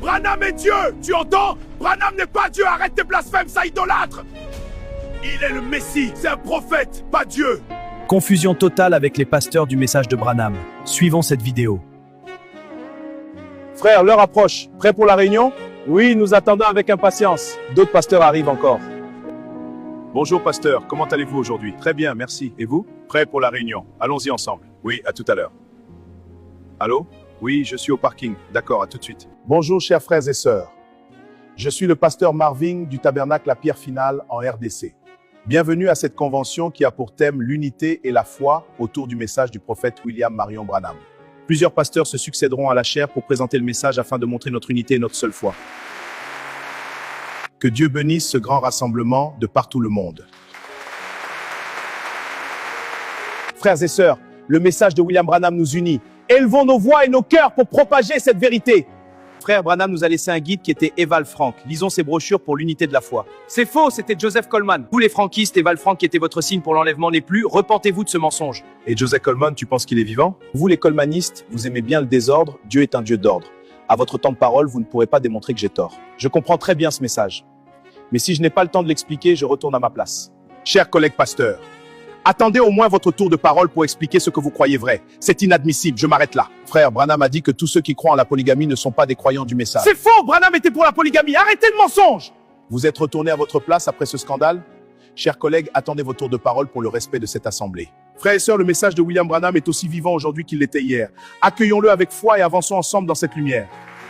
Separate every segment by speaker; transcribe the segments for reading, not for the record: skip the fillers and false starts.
Speaker 1: Branham est Dieu, tu entends? Branham n'est pas Dieu, arrête tes blasphèmes, ça idolâtre. Il est le Messie, c'est un prophète, pas Dieu.
Speaker 2: Confusion totale avec les pasteurs du message de Branham. Suivons cette vidéo.
Speaker 3: Frère, l'heure approche. Prêt pour la réunion? Oui, nous attendons avec impatience. D'autres pasteurs arrivent encore.
Speaker 1: Bonjour pasteur, comment allez-vous aujourd'hui? Très bien, merci. Et vous? Prêt pour la réunion. Allons-y ensemble. Oui, à tout à l'heure. Allô? Oui, je suis au parking. D'accord, à tout de suite.
Speaker 4: Bonjour chers frères et sœurs. Je suis le pasteur Marvin du Tabernacle La Pierre Finale en RDC. Bienvenue à cette convention qui a pour thème l'unité et la foi autour du message du prophète William Marion Branham.
Speaker 2: Plusieurs pasteurs se succéderont à la chaire pour présenter le message afin de montrer notre unité et notre seule foi.
Speaker 4: Que Dieu bénisse ce grand rassemblement de partout le monde.
Speaker 3: Frères et sœurs, le message de William Branham nous unit. Élevons nos voix et nos cœurs pour propager cette vérité.
Speaker 2: Frère Branham nous a laissé un guide qui était Eval Frank. Lisons ses brochures pour l'unité de la foi. C'est faux, c'était Joseph Coleman. Vous les franquistes, Eval Frank qui était votre signe pour l'enlèvement n'est plus. Repentez-vous de ce mensonge.
Speaker 1: Et Joseph Coleman, tu penses qu'il est vivant?
Speaker 3: Vous les colmanistes, vous aimez bien le désordre, Dieu est un Dieu d'ordre. À votre temps de parole, vous ne pourrez pas démontrer que j'ai tort. Je comprends très bien ce message. Mais si je n'ai pas le temps de l'expliquer, je retourne à ma place.
Speaker 4: Chers collègues pasteurs, attendez au moins votre tour de parole pour expliquer ce que vous croyez vrai. C'est inadmissible, je m'arrête là. Frère, Branham a dit que tous ceux qui croient en la polygamie ne sont pas des croyants du message.
Speaker 3: C'est faux, Branham était pour la polygamie, arrêtez le mensonge!
Speaker 4: Vous êtes retourné à votre place après ce scandale? Chers collègues, attendez vos tours de parole pour le respect de cette assemblée. Frères et sœurs, le message de William Branham est aussi vivant aujourd'hui qu'il l'était hier. Accueillons-le avec foi et avançons ensemble dans cette lumière.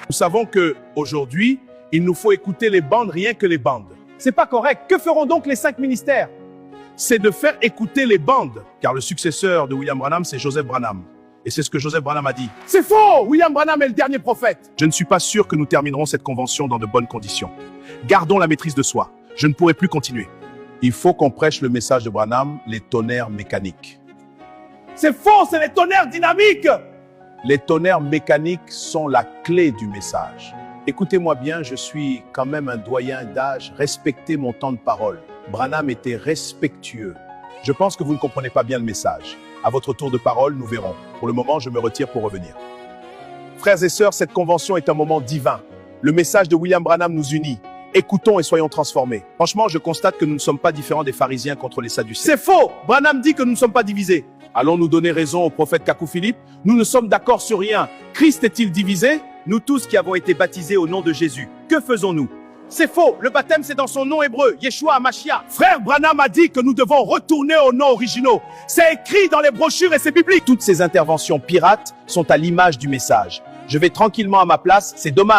Speaker 4: Nous savons que, aujourd'hui, il nous faut écouter les bandes, rien que les bandes.
Speaker 3: C'est pas correct, que feront donc les 5 ministères?
Speaker 4: C'est de faire écouter les bandes, car le successeur de William Branham, c'est Joseph Branham. Et c'est ce que Joseph Branham a dit.
Speaker 3: C'est faux! William Branham est le dernier prophète!
Speaker 4: Je ne suis pas sûr que nous terminerons cette convention dans de bonnes conditions. Gardons la maîtrise de soi. Je ne pourrai plus continuer. Il faut qu'on prêche le message de Branham, les tonnerres mécaniques.
Speaker 3: C'est faux, c'est les tonnerres dynamiques!
Speaker 4: Les tonnerres mécaniques sont la clé du message. Écoutez-moi bien, je suis quand même un doyen d'âge. Respectez mon temps de parole. Branham était respectueux. Je pense que vous ne comprenez pas bien le message. À votre tour de parole, nous verrons. Pour le moment, je me retire pour revenir. Frères et sœurs, cette convention est un moment divin. Le message de William Branham nous unit. Écoutons et soyons transformés. Franchement, je constate que nous ne sommes pas différents des pharisiens contre les sadducéens.
Speaker 3: C'est faux! Branham dit que nous ne sommes pas divisés.
Speaker 4: Allons-nous donner raison au prophète Kakou Philippe? Nous ne sommes d'accord sur rien. Christ est-il divisé?
Speaker 2: Nous tous qui avons été baptisés au nom de Jésus, que faisons-nous?
Speaker 3: C'est faux, le baptême c'est dans son nom hébreu, Yeshua HaMashiach.
Speaker 4: Frère Branham a dit que nous devons retourner aux noms originaux. C'est écrit dans les brochures et c'est biblique.
Speaker 3: Toutes ces interventions pirates sont à l'image du message. Je vais tranquillement à ma place, c'est dommage.